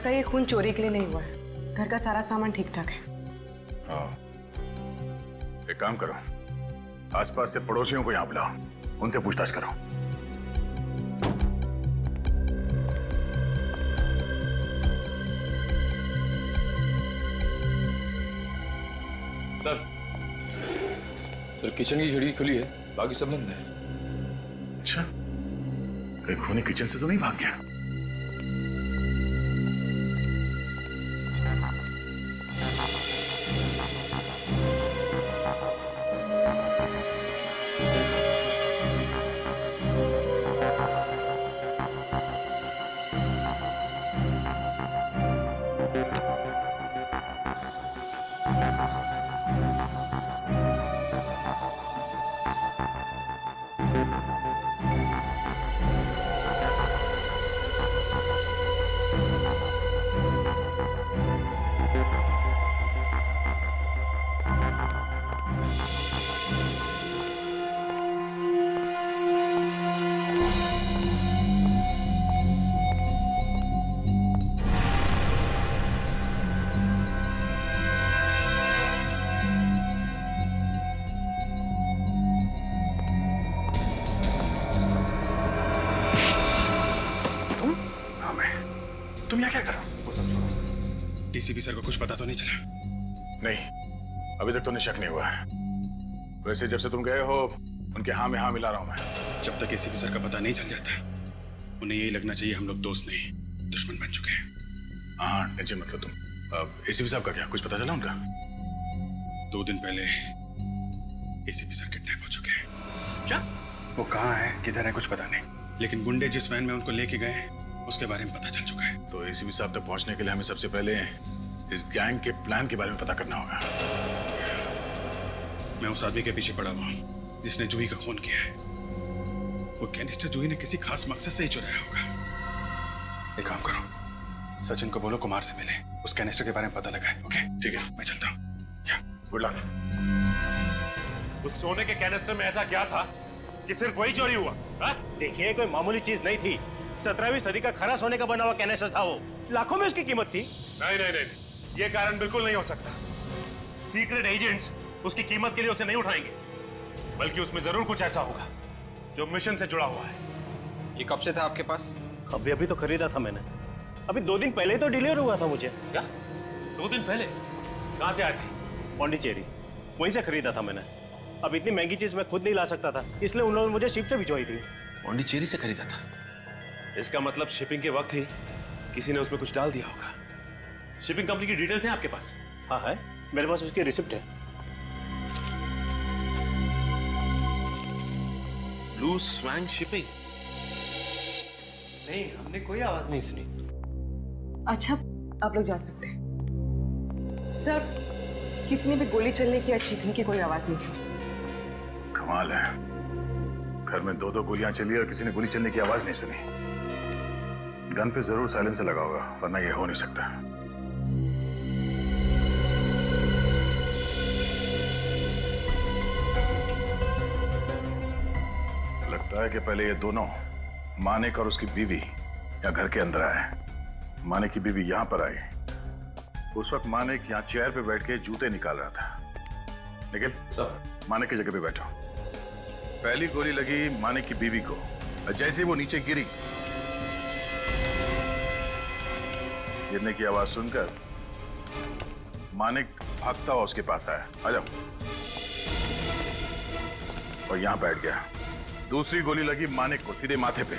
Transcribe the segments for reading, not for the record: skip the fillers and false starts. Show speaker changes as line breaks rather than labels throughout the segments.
लगता है ये खून चोरी के लिए नहीं हुआ है। घर का सारा सामान ठीक ठाक है।
हाँ, एक काम करो, आसपास से पड़ोसियों को यहाँ बुलाओ, उनसे पूछताछ करो।
सर किचन की खिड़की खुली है, बाकी सब बंद है।
अच्छा, कहीं खूनी किचन से तो नहीं भाग गया? तुम यहाँ क्या कर रहे हो? वो सब छोड़ो।
डीसीपी सर को कुछ पता तो नहीं चला?
नहीं, अभी तक तो शक नहीं हुआ है। वैसे जब से तुम गए हो उनके हाँ में हाँ मिला रहा हूं मैं।
जब तक एसीपी सर का पता नहीं चल जाता उन्हें यही लगना चाहिए हम लोग दोस्त नहीं दुश्मन बन चुके हैं।
हाँ, टेंशन मत लो तुम। अब एसीपी साहब का क्या कुछ पता चला उनका?
2 दिन पहले एसीपी सर किडनैप हो चुके हैं।
क्या?
वो कहाँ है, किधर है, कुछ पता नहीं, लेकिन गुंडे जिस वैन में उनको लेके गए उसके बारे में पता चल चुका है।
तो एसीपी साहब तक पहुंचने के लिए हमें सबसे पहले इस गैंग के प्लान के बारे में पता करना होगा।
मैं उस आदमी के पीछे पड़ा हुआ हूँ जिसने जूही का खून किया है। वो कैनिस्टर जूही ने किसी खास मकसद से ही चुराया होगा। एक काम करो, सचिन को बोलो कुमार से मिले, उस कैनिस्टर के बारे में पता लगाए। ओके
ठीक है,
मैं चलता हूँ।
Good luck.
उस सोने के कैनिस्टर में ऐसा क्या था कि सिर्फ वही चोरी हुआ?
देखिए, कोई मामूली चीज नहीं थी। 17वीं सदी का खरा सोने का बना हुआ कैनिस्टर था। वो लाखों में उसकी कीमत थी।
नहीं नहीं नहीं, ये कारण बिल्कुल नहीं हो सकता। सीक्रेट एजेंट्स उसकी कीमत के लिए उसे नहीं उठाएंगे, बल्कि उसमें जरूर कुछ ऐसा होगा जो मिशन से जुड़ा हुआ है।
ये कब से था आपके पास?
अभी अभी तो खरीदा था मैंने। अभी 2 दिन पहले तो डिलीवर हुआ था मुझे।
क्या 2 दिन पहले? कहां से आए थे?
पौंडीचेरी, वहीं से खरीदा था मैंने। अब इतनी महंगी चीज मैं खुद नहीं ला सकता था, इसलिए उन लोगों ने मुझे शिप से भिजवाई थी।
पौंडीचेरी से खरीदा था?
इसका मतलब शिपिंग के वक्त ही किसी ने उसमें कुछ डाल दिया होगा। शिपिंग कंपनी की डिटेल्स हैं आपके पास?
हाँ है, मेरे पास उसकी रिसिप्ट है।
Blue swan shipping?
नहीं, हमने कोई आवाज नहीं सुनी।
अच्छा, आप लोग जा सकते हैं। सर, किसी ने भी गोली चलने की या चीखने की कोई आवाज नहीं सुनी।
कमाल है, घर में 2-2 गोलियां चली और किसी ने गोली चलने की आवाज नहीं सुनी। गन पे जरूर साइलेंसर लगा होगा, वरना ये हो नहीं सकता। लगता है कि पहले ये दोनों, मानिक और उसकी बीवी, यहाँ घर के अंदर आए। मानिक की बीवी यहाँ पर आई। उस वक्त मानिक यहाँ चेयर पे बैठ के जूते निकाल रहा था। निखिल सर, मानिक की जगह पे बैठो। पहली गोली लगी मानिक की बीवी को, और जैसे ही वो नीचे गिरी, गिरने की आवाज सुनकर मानिक भागता हुआ उसके पास आया। आ जाओ। और यहां बैठ गया। दूसरी गोली लगी मानिक को सीधे माथे पे,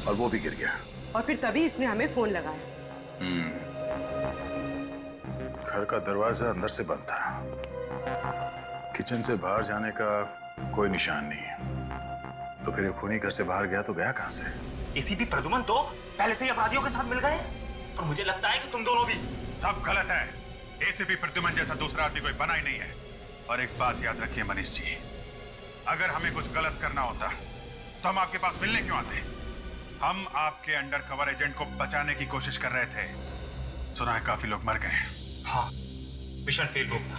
और वो भी गिर गया।
और फिर तभी इसने हमें फोन लगाया।
घर का दरवाजा अंदर से बंद था। किचन से बाहर जाने का कोई निशान नहीं। तो फिर ये खूनी घर से बाहर गया तो गया कहां से?
एसीपी प्रद्युमन तो पहले से ही अपराधियों के साथ मिल गए, और मुझे लगता है कि तुम दोनों भी।
सब गलत है। एसीपी प्रद्युमन जैसा दूसरा आदमी कोई बना ही नहीं है। और एक बात याद रखिए मनीष जी, अगर हमें कुछ गलत करना होता तो हम आपके पास मिलने क्यों आते? हम आपके अंडर कवर एजेंट को बचाने की कोशिश कर रहे थे। सुना है काफी लोग मर गए।
हाँ, मिशन फेल हो गया।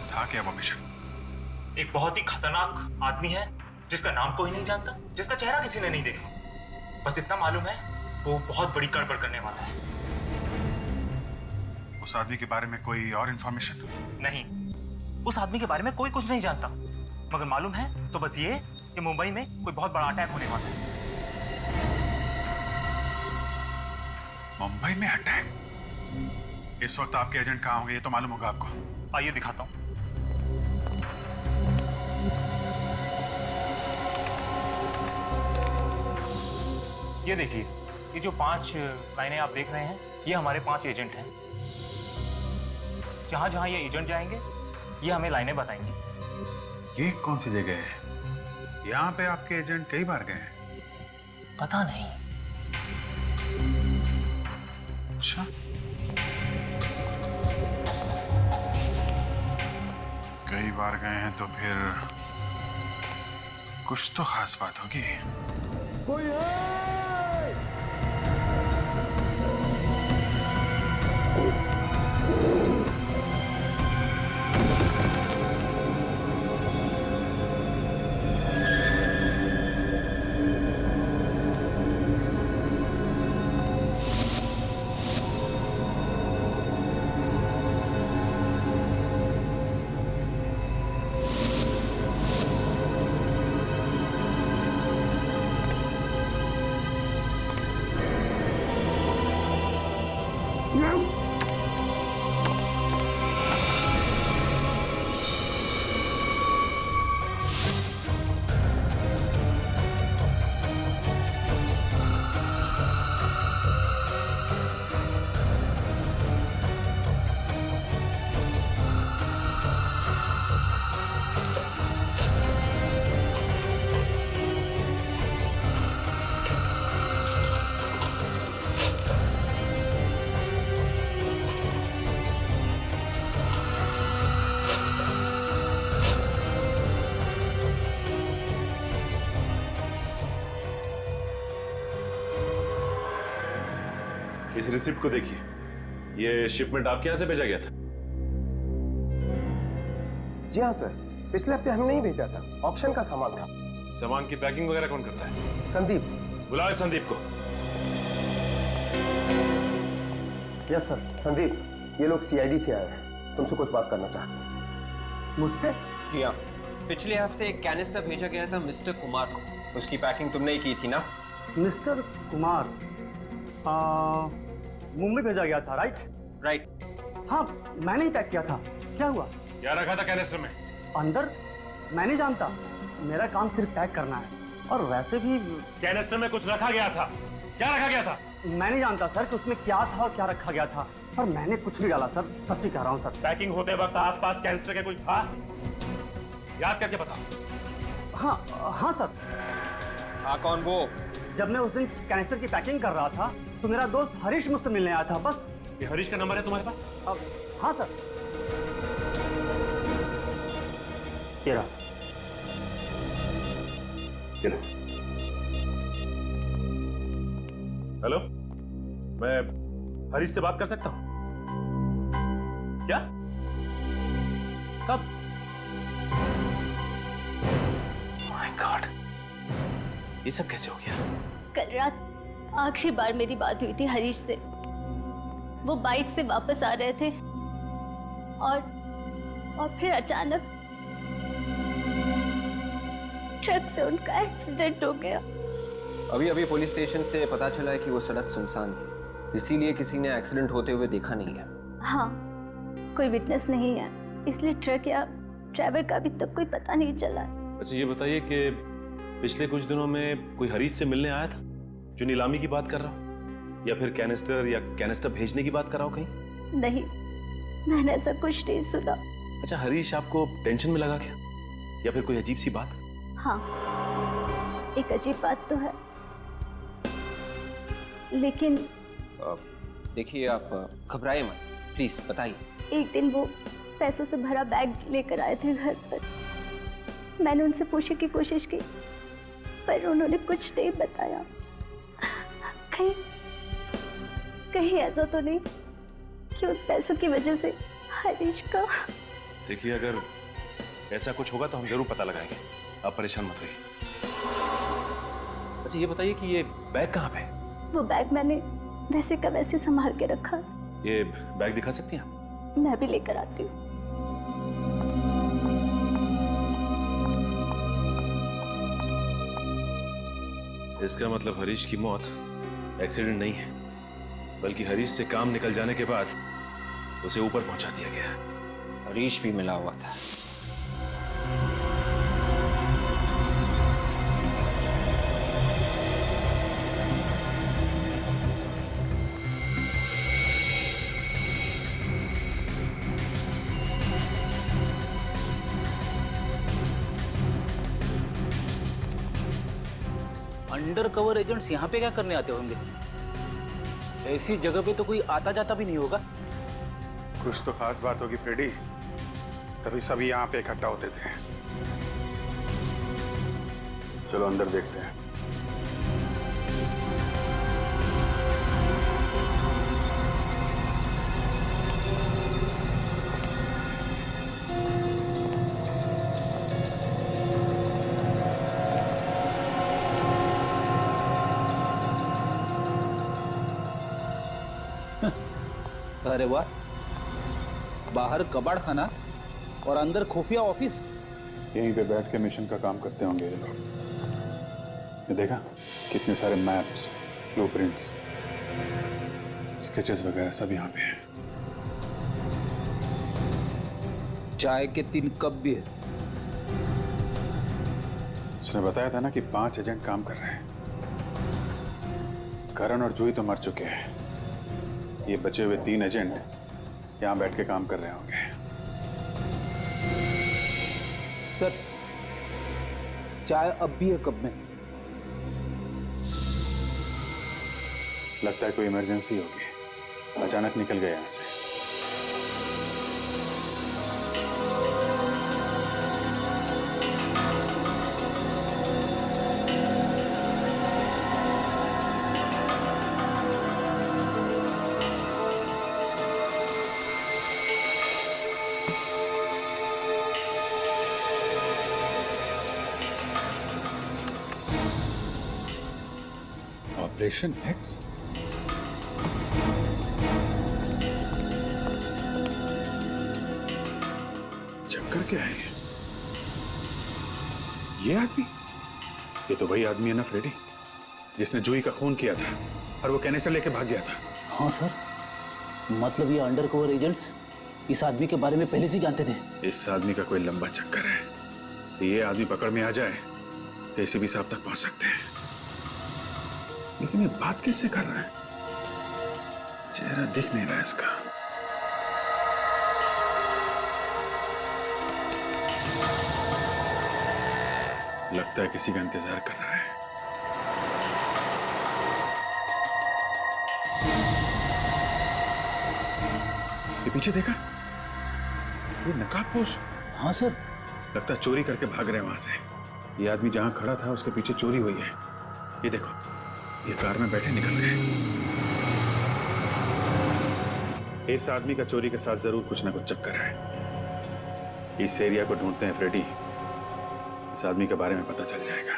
था क्या वो मिशन?
एक बहुत ही खतरनाक आदमी है जिसका नाम कोई नहीं जानता, जिसका चेहरा किसी ने नहीं देखा। बस इतना मालूम है वो बहुत बड़ी गड़बड़ करने वाला है।
उस आदमी के बारे में कोई और इंफॉर्मेशन?
नहीं, उस आदमी के बारे में कोई कुछ नहीं जानता, मगर मालूम है तो बस ये कि मुंबई में कोई बहुत बड़ा अटैक होने वाला है।
मुंबई में अटैक? इस वक्त आपके एजेंट कहाँ होंगे ये तो मालूम होगा आपको।
आइए दिखाता हूँ। ये देखिए, ये जो 5 लाइनें आप देख रहे हैं, ये हमारे 5 एजेंट हैं। जहां जहां ये एजेंट जाएंगे, ये हमें लाइनें बताएंगे।
ये कौन सी जगह है? यहाँ पे आपके एजेंट कई बार गए हैं।
पता नहीं।
अच्छा, कई बार गए हैं तो फिर कुछ तो खास बात होगी।
इस रिसिप्ट को देखिए, ये शिपमेंट आपके यहाँ से भेजा गया था?
जी हाँ सर, पिछले हफ्ते हमने ही भेजा था, ऑक्शन का सामान था।
सामान की पैकिंग वगैरह कौन करता है?
संदीप।
बुलाओ संदीप को।
Yes sir. संदीप, ये लोग सीआईडी से आए हैं, तुमसे कुछ बात करना चाहते हैं।
मुझसे? जी हाँ, पिछले हफ्ते एक कैनिस्टर भेजा गया था मिस्टर कुमार को, उसकी पैकिंग तुमने ही की थी ना?
मिस्टर कुमार मुंबई भेजा गया था, राइट?
राइट।
हाँ, मैंने ही पैक किया था। क्या हुआ?
क्या रखा था कैनिस्टर में?
अंदर? मैं नहीं जानता, मेरा काम सिर्फ पैक करना है। और वैसे भी
कैनिस्टर में कुछ रखा गया था। क्या रखा गया था?
मैं नहीं जानता सर कि उसमें क्या था और क्या रखा गया था, पर मैंने कुछ नहीं डाला सर, सच्ची कह रहा हूँ सर।
पैकिंग होते वक्त आसपास कैनिस्टर के कुछ था? याद करके बताओ।
हाँ सर।
हाँ, कौन वो?
जब मैं उस दिन कैनिस्टर की पैकिंग कर रहा था तो मेरा दोस्त हरीश मुझसे मिलने आया था, बस।
ये हरीश का नंबर है तुम्हारे पास?
हाँ सर। ये रहा सर।
हेलो, मैं हरीश से बात कर सकता हूं? क्या? कब? माय गॉड, ये सब कैसे हो गया?
कल रात आखिरी बार मेरी बात हुई थी हरीश से। वो बाइक से वापस आ रहे थे और फिर अचानक ट्रक से उनका एक्सीडेंट हो गया।
अभी पुलिस स्टेशन से पता चला है कि वो सड़क सुनसान थी, इसीलिए किसी ने एक्सीडेंट होते हुए देखा नहीं है।
हाँ, कोई विटनेस नहीं है, इसलिए ट्रक या ड्राइवर का अभी तक कोई पता नहीं चला।
अच्छा, ये बताइए कि पिछले कुछ दिनों में कोई हरीश से मिलने आया था जो नीलामी की बात कर रहा हो, या फिर कैनिस्टर भेजने की बात कर रहा हो कहीं?
नहीं, मैंने ऐसा कुछ नहीं सुना।
अच्छा, हरीश आपको टेंशन में लगा क्या, या फिर कोई अजीब सी बात?
हाँ, एक अजीब बात तो है, लेकिन
देखिए, आप घबराइए मत, प्लीज बताइए।
एक दिन वो पैसों से भरा बैग लेकर आए थे घर पर। मैंने उनसे पूछने की कोशिश की, पर उन्होंने कुछ नहीं बताया। कहीं ऐसा तो नहीं कि उन पैसों की वजह से हरीश का।
देखिए, अगर ऐसा कुछ होगा तो हम जरूर पता लगाएंगे, आप परेशान मत होइए। अच्छा, ये बताइए कि ये बैग कहाँ पे?
वो बैग मैंने वैसे का वैसे संभाल के रखा।
ये बैग दिखा सकती हैं आप?
मैं भी लेकर आती हूँ।
इसका मतलब हरीश की मौत एक्सीडेंट नहीं है, बल्कि हरीश से काम निकल जाने के बाद उसे ऊपर पहुंचा दिया गया।
हरीश भी मिला हुआ था।
अंडर कवर एजेंट्स यहाँ पे क्या करने आते होंगे? ऐसी जगह पे तो कोई आता जाता भी नहीं होगा।
कुछ तो खास बात होगी फ्रेडी, तभी सभी यहाँ पे इकट्ठा होते थे। चलो अंदर देखते हैं।
अरे वाह, बाहर कबाड़ खाना और अंदर खुफिया ऑफिस।
यहीं पे बैठ के मिशन का काम करते होंगे ये लोग। ये देखा कितने सारे मैप्स, ब्लूप्रिंट्स, स्केचेस वगैरह सब यहाँ पे हैं।
चाय के 3 कप भी है।
उसने बताया था ना कि 5 एजेंट काम कर रहे हैं। करण और जूही तो मर चुके हैं, ये बचे हुए 3 एजेंट यहां बैठ के काम कर रहे होंगे।
सर, चाय अब भी है कप में।
लगता है कोई इमरजेंसी होगी, अचानक निकल गए यहां से। Operation x? चक्कर क्या है ये आदमी? ये तो वही आदमी है ना फ्रेडी, जिसने जूही का खून किया था और वो कैनिस्टर लेके भाग गया था।
हाँ सर, मतलब ये अंडरकवर एजेंट्स इस आदमी के बारे में पहले से जानते थे।
इस आदमी का कोई लंबा चक्कर है। ये आदमी पकड़ में आ जाए तो एसीपी साहब तक पहुंच सकते हैं। लेकिन ये बात किससे कर रहा है? चेहरा दिख नहीं रहा है इसका। लगता है किसी का इंतजार कर रहा है। ये पीछे देखा, ये नकाबपोश।
हाँ सर,
लगता है चोरी करके भाग रहे हैं वहां से। ये आदमी जहां खड़ा था उसके पीछे चोरी हुई है। ये देखो, ये कार में बैठे निकल गए। इस आदमी का चोरी के साथ जरूर कुछ ना कुछ चक्कर है। इस एरिया को ढूंढते हैं फ्रेडी, इस आदमी के बारे में पता चल जाएगा।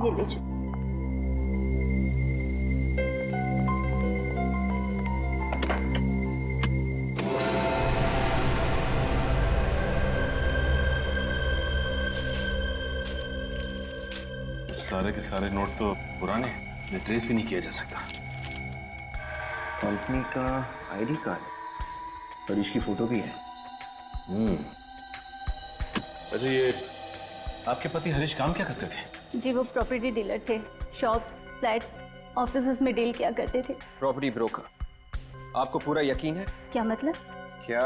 ये लीजिए।
सारे के सारे नोट तो पुराने हैं, ट्रेस भी नहीं किया जा सकता।
कंपनी का आईडी कार्ड, हरीश की फोटो भी है।
अच्छा, ये आपके पति हरीश काम क्या करते थे?
जी वो प्रॉपर्टी डीलर थे, शॉप्स, फ्लैट्स, ऑफिसेज में डील किया करते थे।
Property broker. आपको पूरा यकीन है?
क्या मतलब?
क्या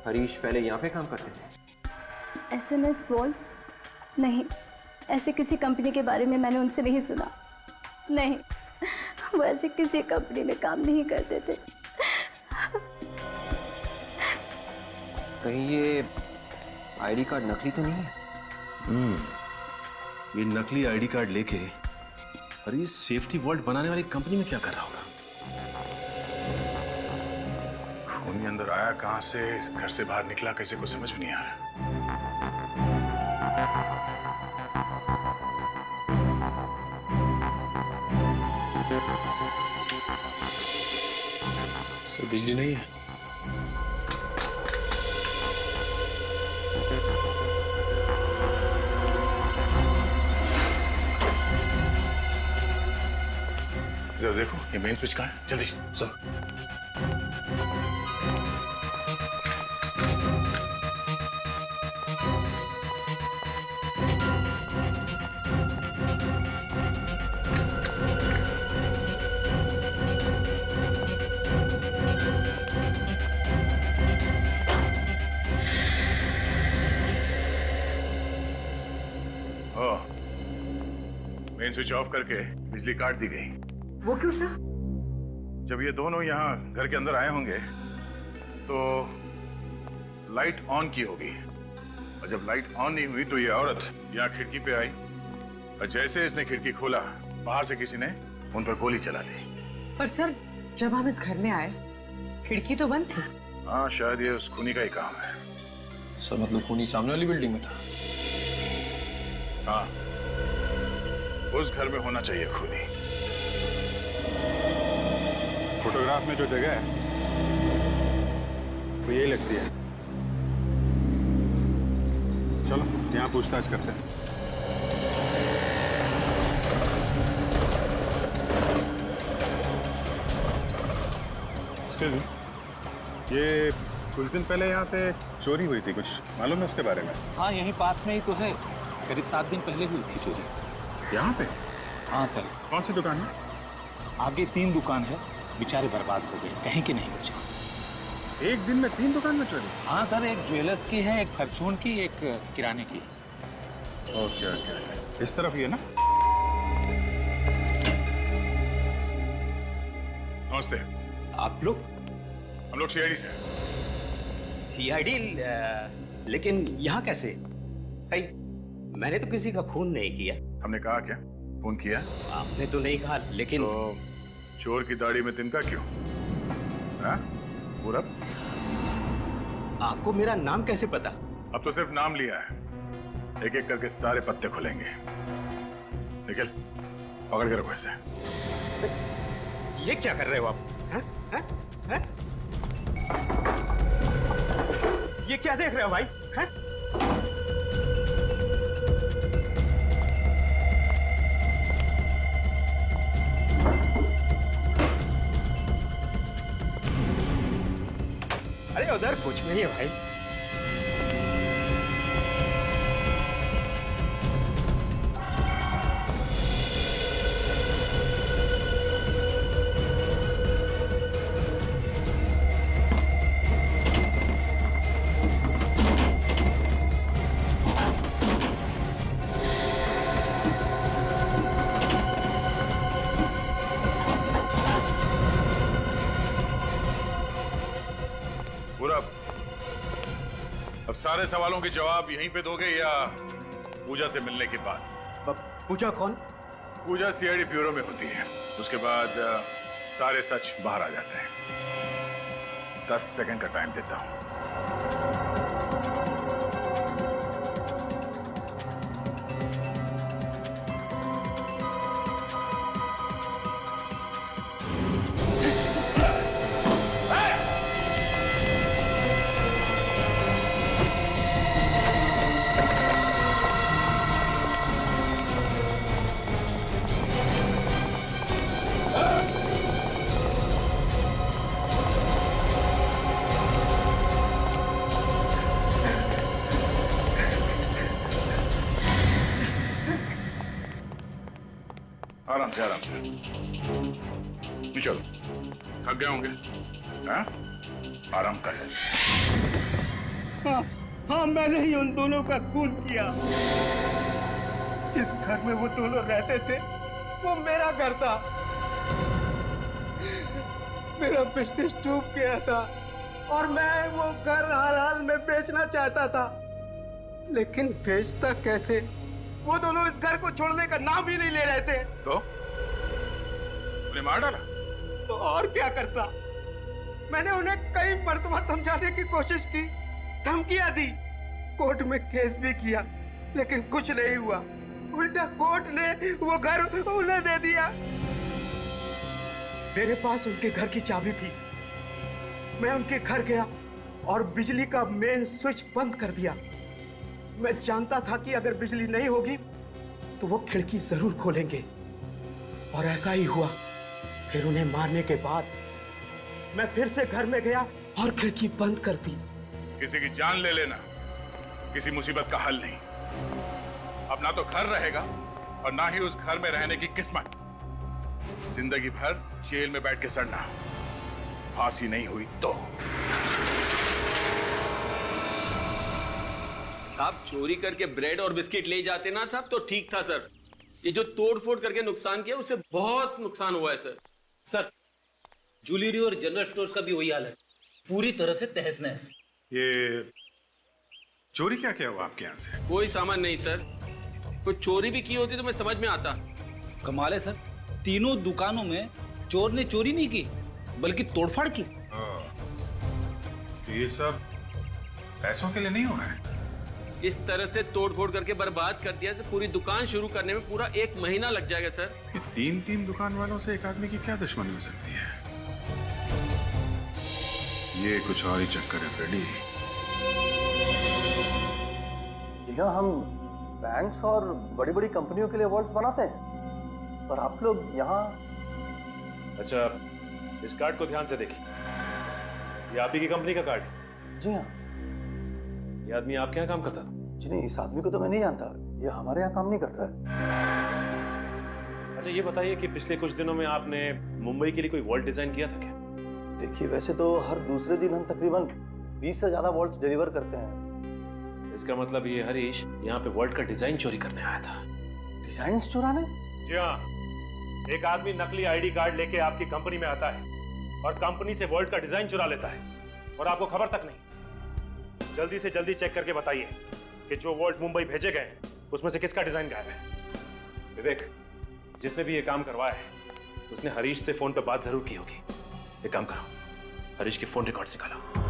हरीश पहले यहाँ पे काम करते थे?
SMS walls? नहीं, ऐसे किसी कंपनी के बारे में मैंने उनसे नहीं सुना। नहीं, वो ऐसे किसी कंपनी में काम नहीं करते थे।
कहीं ये आईडी कार्ड नकली तो नहीं है?
ये नकली आईडी कार्ड लेके हरीश सेफ्टी वॉल्ट बनाने वाली कंपनी में क्या कर रहा होगा?
खूनी अंदर आया कहां से, घर से बाहर निकला कैसे, कुछ समझ में नहीं आ रहा।
सर, बिजली नहीं है।
जरा देखो ये मेन स्विच कहाँ है, जल्दी सर। मेन स्विच ऑफ करके बिजली काट दी गई।
वो क्यों सर?
जब ये दोनों यहाँ घर के अंदर आए होंगे तो लाइट ऑन की होगी, और जब लाइट ऑन नहीं हुई तो ये औरत यहाँ खिड़की पे आई, और जैसे इसने खिड़की खोला बाहर से किसी ने उन पर गोली चला दी।
पर सर, जब हम इस घर में आए खिड़की तो बंद थी।
हाँ, शायद ये उस खूनी का ही काम है।
सर, मतलब खूनी सामने वाली बिल्डिंग में था?
हाँ, उस घर में होना चाहिए खूनी।
फोटोग्राफ में जो जगह है वो यही लगती है। चलो यहाँ पूछताछ करते हैं। ये कुछ दिन पहले यहाँ पे चोरी हुई थी, कुछ मालूम है उसके बारे में?
हाँ, यहीं पास में ही तो है। करीब 7 दिन पहले हुई थी चोरी।
यहाँ पे?
हाँ सर।
कौन सी दुकान है?
आगे 3 दुकान है, बेचारे बर्बाद हो गए, कहीं के नहीं बचे।
एक दिन में 3 दुकान में चोरी?
हाँ सर, एक ज्वेलर्स की है, एक फॉर्चून की, एक किराने की।
ओके ओके, इस तरफ ही है ना?
नमस्ते।
आप लोग?
हम लोग सीआईडी से।
सीआईडी? लेकिन यहाँ कैसे? भाई, मैंने तो किसी का खून नहीं किया।
हमने कहा क्या खून किया?
आपने तो नहीं कहा, लेकिन
तो चोर की दाढ़ी में तिनका क्यों? हाँ? पूरब?
आपको मेरा नाम कैसे पता?
अब तो सिर्फ नाम लिया है, एक एक करके सारे पत्ते खुलेंगे। निखिल, पकड़ के रखो इसे।
ये क्या कर रहे हो आप? हैं? हैं? हैं? ये क्या देख रहे हो भाई? हैं? अरे उधर कुछ नहीं है भाई।
अब सारे सवालों के जवाब यहीं पे दोगे या पूजा से मिलने के बाद?
पूजा कौन?
पूजा सीआईडी ब्यूरो में होती है, उसके बाद सारे सच बाहर आ जाते हैं। 10 सेकंड का टाइम देता हूं। आराम से आराम से। नहीं चलो, थक गए होंगे। हाँ? आराम कर ले।
हाँ, मैंने ही उन दोनों का खून किया। जिस घर में वो दोनों रहते थे वो मेरा घर था। मेरा बिजनेस डूब गया था और मैं वो घर हाल हाल में बेचना चाहता था, लेकिन बेचता कैसे? वो दोनों इस घर को छोड़ने का नाम ही नहीं ले रहे थे।
तो उन्हें मार डाला?
तो और क्या करता? मैंने उन्हें कई मर्तबा समझाने की कोशिश की, धमकियां दी, कोर्ट में केस भी किया, लेकिन कुछ नहीं हुआ। उल्टा कोर्ट ने वो घर उन्हें दे दिया। मेरे पास उनके घर की चाबी थी। मैं उनके घर गया और बिजली का मेन स्विच बंद कर दिया। मैं जानता था कि अगर बिजली नहीं होगी तो वो खिड़की जरूर खोलेंगे, और ऐसा ही हुआ। फिर उन्हें मारने के बाद मैं फिर से घर में गया और खिड़की बंद कर दी।
किसी की जान ले लेना किसी मुसीबत का हल नहीं। अब ना तो घर रहेगा और ना ही उस घर में रहने की किस्मत। जिंदगी भर जेल में बैठ के सड़ना, फांसी नहीं हुई तो।
साहब चोरी करके ब्रेड और बिस्किट ले जाते ना साहब तो ठीक था सर। ये जो तोड़ फोड़ करके नुकसान किया उससे बहुत नुकसान हुआ है सर।
सर ज्वेलरी और जनरल स्टोर्स का भी वही हाल है, पूरी तरह से तहस नहस।
ये चोरी क्या क्या हुआ आपके यहाँ से?
कोई सामान नहीं सर। कोई चोरी भी की होती तो मैं समझ में आता।
कमाल है सर, तीनों दुकानों में चोर ने चोरी नहीं की बल्कि तोड़फाड़ की।
तो ये सब पैसों के लिए नहीं हुआ है?
इस तरह से तोड़ फोड़ करके बर्बाद कर दिया तो पूरी दुकान शुरू करने में पूरा 1 महीना लग जाएगा सर।
ये तीन दुकान वालों से एक आदमी की क्या दुश्मनी हो सकती है? ये कुछ और ही चक्कर है फ्रेडी।
जी हाँ, हम बैंक्स और बड़ी बड़ी कंपनियों के लिए वॉल्ट्स बनाते हैं, पर आप लोग यहाँ।
अच्छा, इस कार्ड को ध्यान से देखिए। ये आप ही की कंपनी का कार्ड है?
जी हाँ।
ये आदमी आपके यहाँ काम करता था?
जी नहीं, इस आदमी को तो मैं नहीं जानता। ये हमारे यहाँ काम नहीं करता है।
अच्छा ये बताइए कि पिछले कुछ दिनों में आपने मुंबई के लिए कोई वॉल्ट डिजाइन किया था क्या?
देखिए, वैसे तो हर दूसरे दिन हम तकरीबन 20 से ज्यादा वॉल्ट्स डिलीवर करते हैं।
इसका मतलब ये हरीश यहाँ पे वॉल्ट का डिजाइन चोरी करने आया था।
डिजाइन चुराने?
जी हाँ, एक आदमी नकली आईडी कार्ड लेके आपकी कंपनी में आता है और कंपनी से वॉल्ट का डिजाइन चुरा लेता है और आपको खबर तक नहीं। जल्दी से जल्दी चेक करके बताइए कि जो वॉल्ट मुंबई भेजे गए उसमें से किसका डिजाइन गायब है। विवेक, जिसने भी ये काम करवाया है उसने हरीश से फोन पे बात जरूर की होगी। एक काम करो, हरीश के फोन रिकॉर्ड निकालो।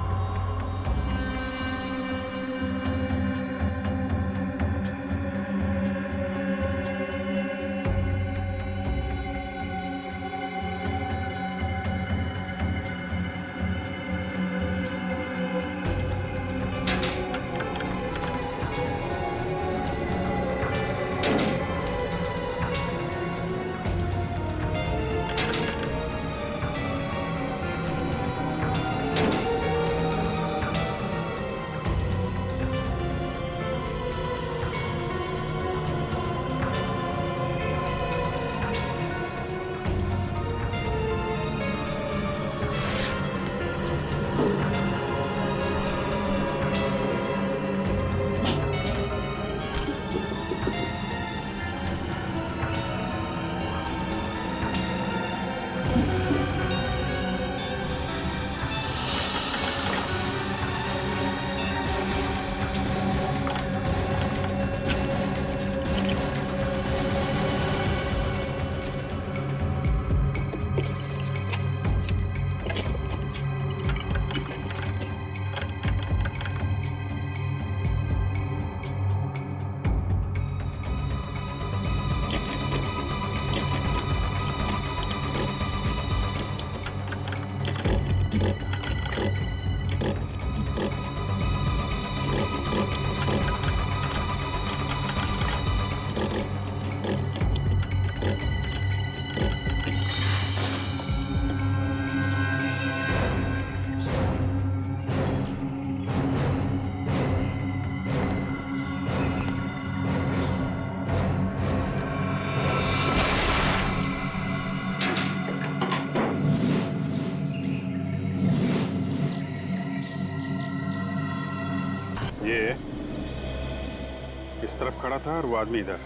इस तरफ खड़ा था और वो आदमी इधर।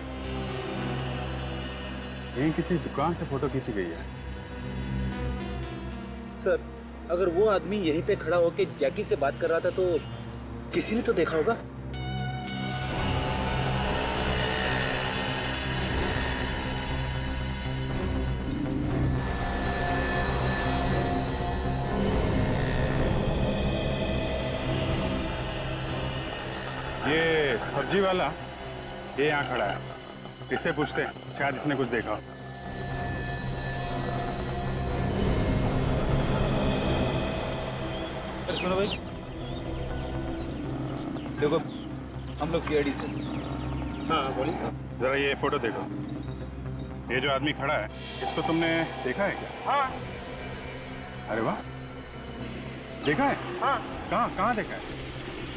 यहीं किसी दुकान से फोटो खींची गई है।
सर, अगर वो आदमी यहीं पे खड़ा होकर जैकी से बात कर रहा था तो किसी ने तो देखा होगा।
ये सब्जी वाला ये यहाँ खड़ा है, इससे पूछते हैं, शायद इसने कुछ देखा हो।
सुनो भाई, देखो हम लोग सीआईडी से।
हाँ बोलिए। जरा ये फोटो देखो। ये जो आदमी खड़ा है, इसको तुमने देखा है क्या?
हाँ।
अरे वाह, देखा है?
हाँ।
कहाँ देखा है?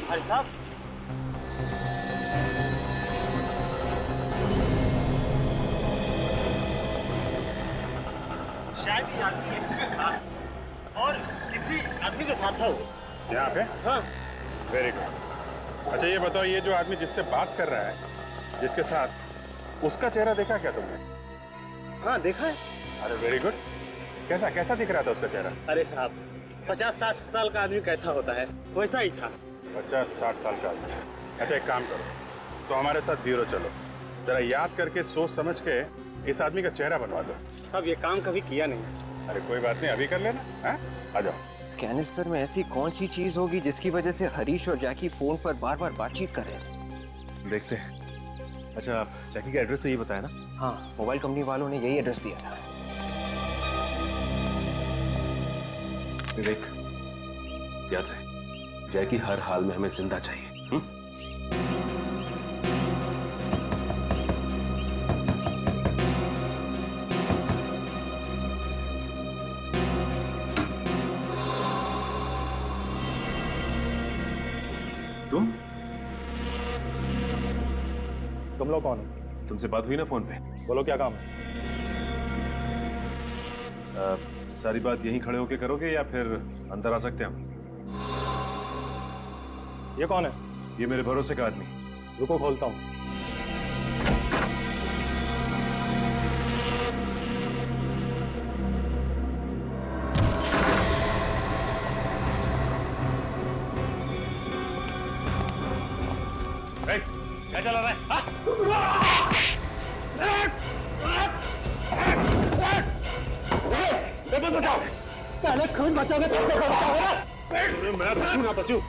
भाई साहब, शायद ये आदमी एक जगह था और किसी आदमी के साथ था वो।
यहाँ पे?
हाँ।
Very good. अच्छा ये बताओ, ये जो आदमी जिससे बात कर रहा है, जिसके साथ, उसका चेहरा देखा क्या तुमने?
हाँ देखा है।
अरे वेरी गुड। कैसा दिख रहा था उसका चेहरा?
अरे साहब, 50-60 साल का आदमी कैसा होता है वैसा ही था।
50-60 साल का आदमी। अच्छा एक काम करो, तो हमारे साथ ब्यूरो चलो, जरा याद करके सोच समझ के इस आदमी का चेहरा बनवा दो।
साहब ये काम कभी किया नहीं।
अरे कोई बात नहीं, अभी कर लेना। हाँ आ जाओ।
कैनिस्टर में ऐसी कौन सी चीज होगी जिसकी वजह से हरीश और जैकी फोन पर बार बार बातचीत कर रहे हैं?
देखते हैं। अच्छा जैकी का एड्रेस तो ये बताया ना?
हाँ, मोबाइल कंपनी वालों ने यही एड्रेस दिया था।
विवेक, याद रहे, जैकी हर हाल में हमें जिंदा चाहिए।
तुम लोग कौन हो?
तुमसे बात हुई ना फोन पे?
बोलो क्या काम है?
सारी बात यहीं खड़े होके करोगे या फिर अंदर आ सकते हैं हम?
ये कौन है?
ये मेरे भरोसे का आदमी।
रुको खोलता हूँ। क्या चला रहा है?
बचाओ, पहले खून बचाओगे तो बचाओगे ना।
मैं बचूं ना बचूं।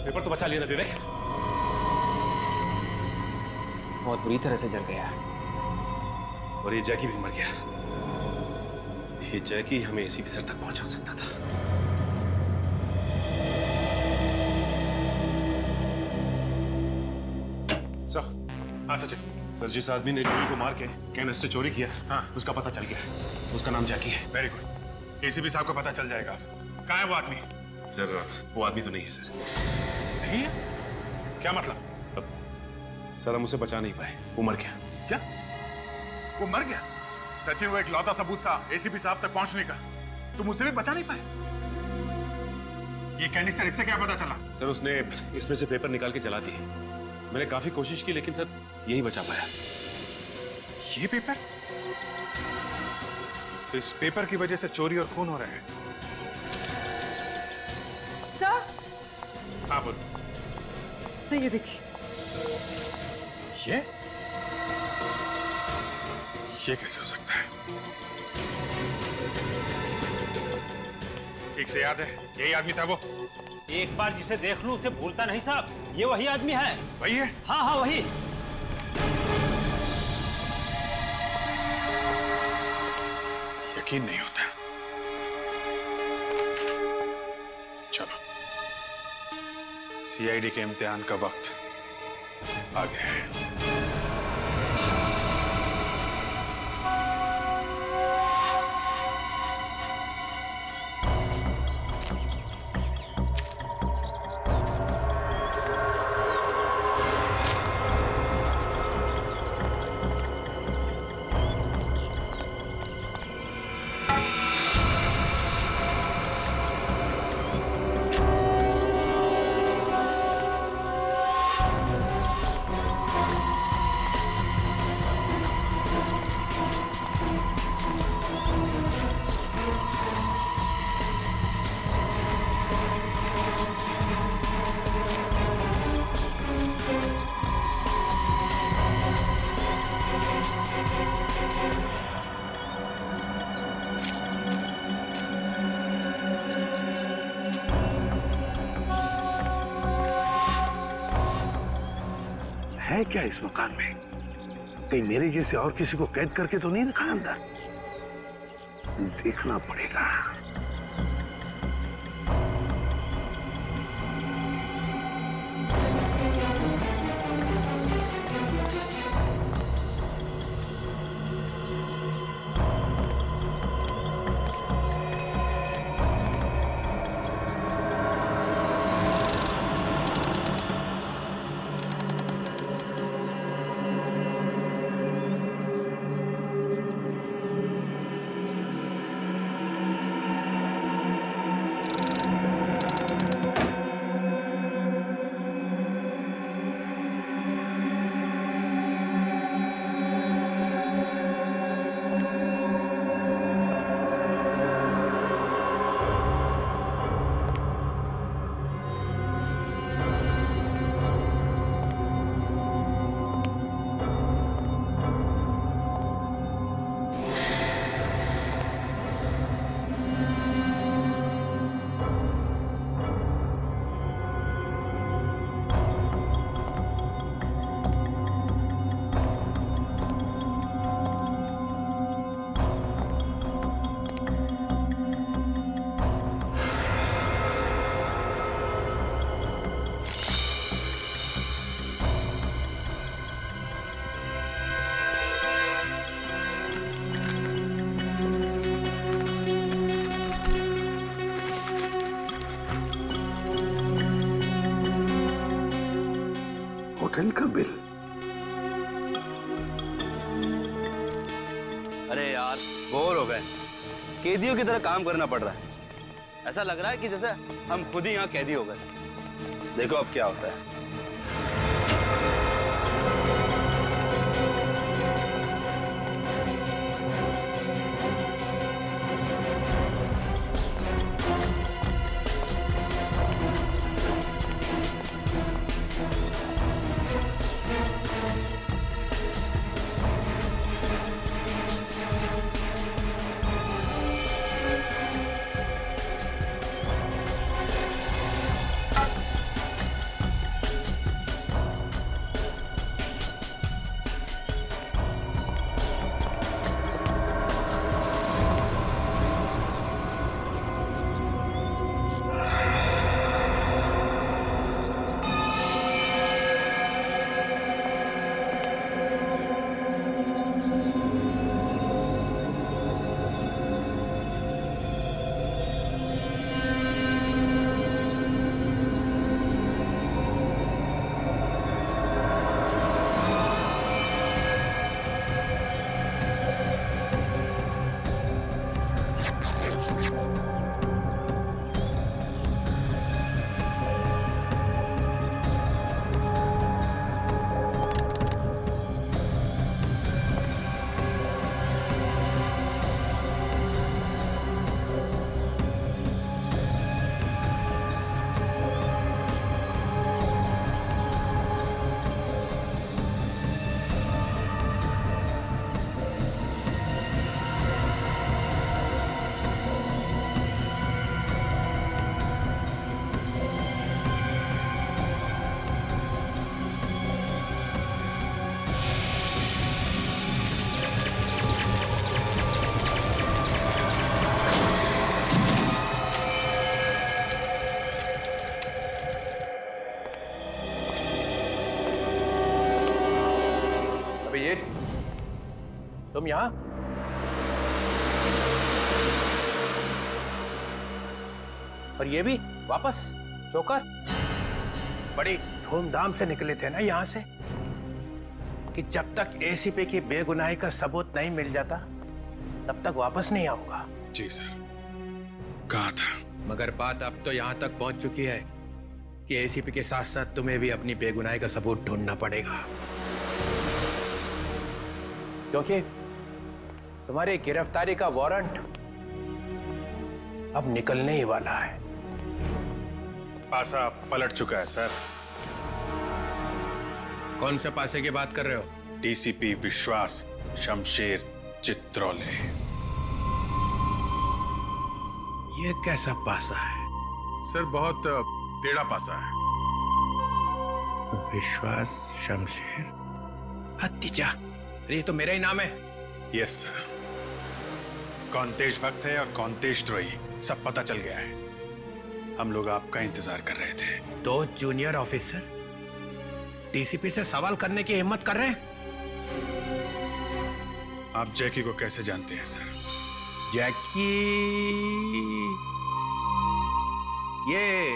पेपर तो बचा लिया ना विवेक?
बहुत बुरी तरह से जल गया है।
और ये जैकी भी मर गया। ये जैकी हमें एसीपी सर तक पहुंचा सकता था। हाँ सचिन, सर जिस आदमी ने जूही को मार के कैनिस्टर चोरी किया, हाँ उसका पता चल गया। उसका नाम जैकी है।
Very good. एसीपी साहब को पता चल जाएगा। कहाँ है वो आदमी?
सर वो आदमी तो नहीं है सर।
नहीं है? क्या मतलब?
सर हम उसे बचा नहीं पाए, वो मर गया।
क्या? वो मर गया? सचिन वो एक लौता सबूत था एसीपी साहब तक पहुंचने का, तुम उसे भी बचा नहीं पाए? ये कैनिस्टर इससे क्या पता चला?
सर उसने इसमें से पेपर निकाल के जला दिए। मैंने काफी कोशिश की लेकिन सर यही बचा पाया।
ये पेपर? तो इस पेपर की वजह से चोरी और खून हो रहे हैं।
सर।
हाँ बोल।
सर ये देखिए।
ये कैसे हो सकता है? ठीक से याद है, यही आदमी था वो।
एक बार जिसे देख लूं उसे भूलता नहीं साहब। ये वही आदमी है।
वही है?
हाँ हाँ वही।
यकीन नहीं होता। चलो, सीआईडी के इम्तिहान का वक्त आ गया है।
है क्या इस मकान में? कहीं मेरे जैसे और किसी को कैद करके तो नहीं रखा अंदर? देखना पड़ेगा। होटल का बिल।
अरे यार बोर हो गए, कैदियों की तरह काम करना पड़ रहा है। ऐसा लग रहा है कि जैसे हम खुद ही यहाँ कैदी हो गए। देखो अब क्या होता है।
अभिजीत, तुम यहाँ? और ये भी वापस चौकर? बड़ी धूमधाम से निकले थे ना यहाँ से कि जब तक एसीपी की बेगुनाही का सबूत नहीं मिल जाता तब तक वापस नहीं आऊंगा।
जी सर, कहा था।
मगर बात अब तो यहाँ तक पहुंच चुकी है कि एसीपी के साथ साथ तुम्हें भी अपनी बेगुनाही का सबूत ढूंढना पड़ेगा, क्योंकि तुम्हारी गिरफ्तारी का वारंट अब निकलने ही वाला है।
पासा पलट चुका है सर।
कौन से पासे की बात कर रहे हो?
डीसीपी विश्वास शमशेर चित्रोले।
ये कैसा पासा है?
सर बहुत टेढ़ा पासा है।
विश्वास शमशेर हत्तीजा, अरे ये तो मेरा ही नाम है।
यस सर, कौन देशभक्त है और कौन देशद्रोही सब पता चल गया है। हम लोग आपका इंतजार कर रहे थे।
2 जूनियर ऑफिसर डीसीपी से सवाल करने की हिम्मत कर रहे हैं?
आप जैकी को कैसे जानते हैं सर?
जैकी? ये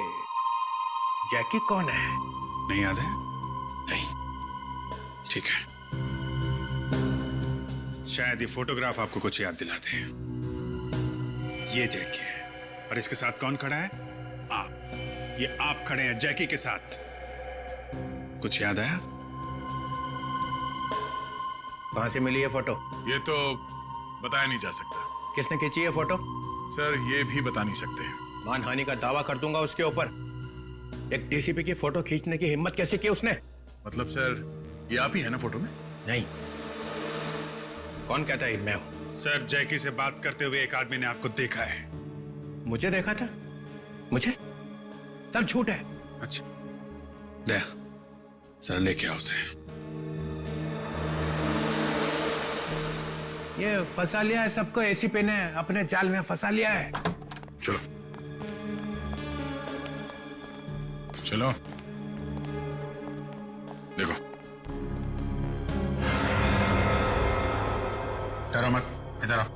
जैकी कौन है?
नहीं याद है? नहीं, ठीक है। शायद ये फोटोग्राफ आपको कुछ याद दिलाते हैं। ये जैकी है और इसके साथ कौन खड़ा है? आप। ये आप खड़े हैं जैकी के साथ। कुछ याद आया?
कहां से मिली ये फोटो?
ये तो बताया नहीं जा सकता।
किसने खींची ये फोटो?
सर ये भी बता नहीं सकते।
मानहानि का दावा कर दूंगा उसके ऊपर। एक डीसीपी की फोटो खींचने की हिम्मत कैसे की उसने?
मतलब सर ये आप ही है ना फोटो में?
नहीं। कौन कहता है मैं हूं?
सर जैकी से बात करते हुए एक आदमी ने आपको देखा है।
मुझे देखा था? मुझे? तब झूठ है।
अच्छा दे सर, लेके आओ उसे।
ये फंसा लिया है सबको, एसीपी ने अपने जाल में फंसा लिया है।
चलो चलो, देखो
डरो मत, इधर आओ।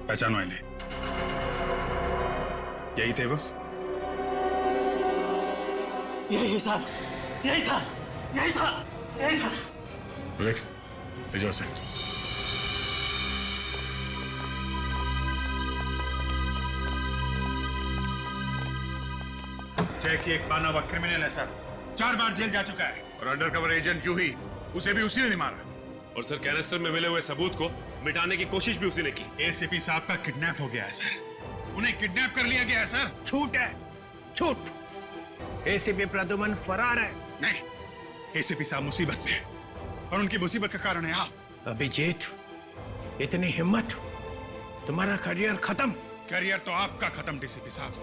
पहचानो इन्हें। यही थे वो?
यही सर, यही था, यही था, यही था।
देख, ले जाओ उसे।
जैकी एक माना हुआ क्रिमिनल है सर, 4 बार जेल जा चुका है।
और अंडरकवर एजेंट जूही, उसे भी उसी ने नहीं मारा।
और सर कैनिस्टर में मिले हुए सबूत को मिटाने की कोशिश भी उसी ने की।
एसीपी साहब का किडनैप हो गया है सर, उन्हें किडनैप कर लिया गया है सर।
झूठ है, झूठ। एसीपी प्रद्युमन फरार है।
नहीं, एसीपी साहब मुसीबत में है और उनकी मुसीबत का कारण है आप।
अभिजीत, इतनी हिम्मत? तुम्हारा करियर खत्म।
करियर तो आपका खत्म डीसीपी साहब।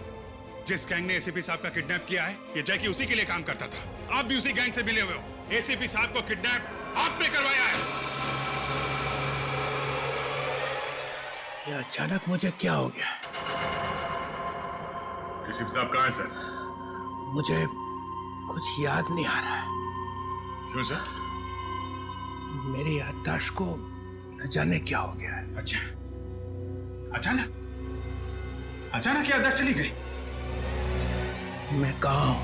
जिस गैंग ने एसीपी साहब का किडनैप किया है, ये जैकी उसी के लिए काम करता था। आप भी उसी गैंग से मिले हुए हो। एसीपी साहब को किडनैप आपने करवाया है।
ये अचानक मुझे क्या हो गया?
एसीपी साहब कहाँ है सर?
मुझे कुछ याद नहीं आ रहा है।
क्यों सर?
मेरी याददाश्त को न जाने क्या हो गया है।
अच्छा, अचानक याददाश्त चली गई?
मैं कहाँ हूं?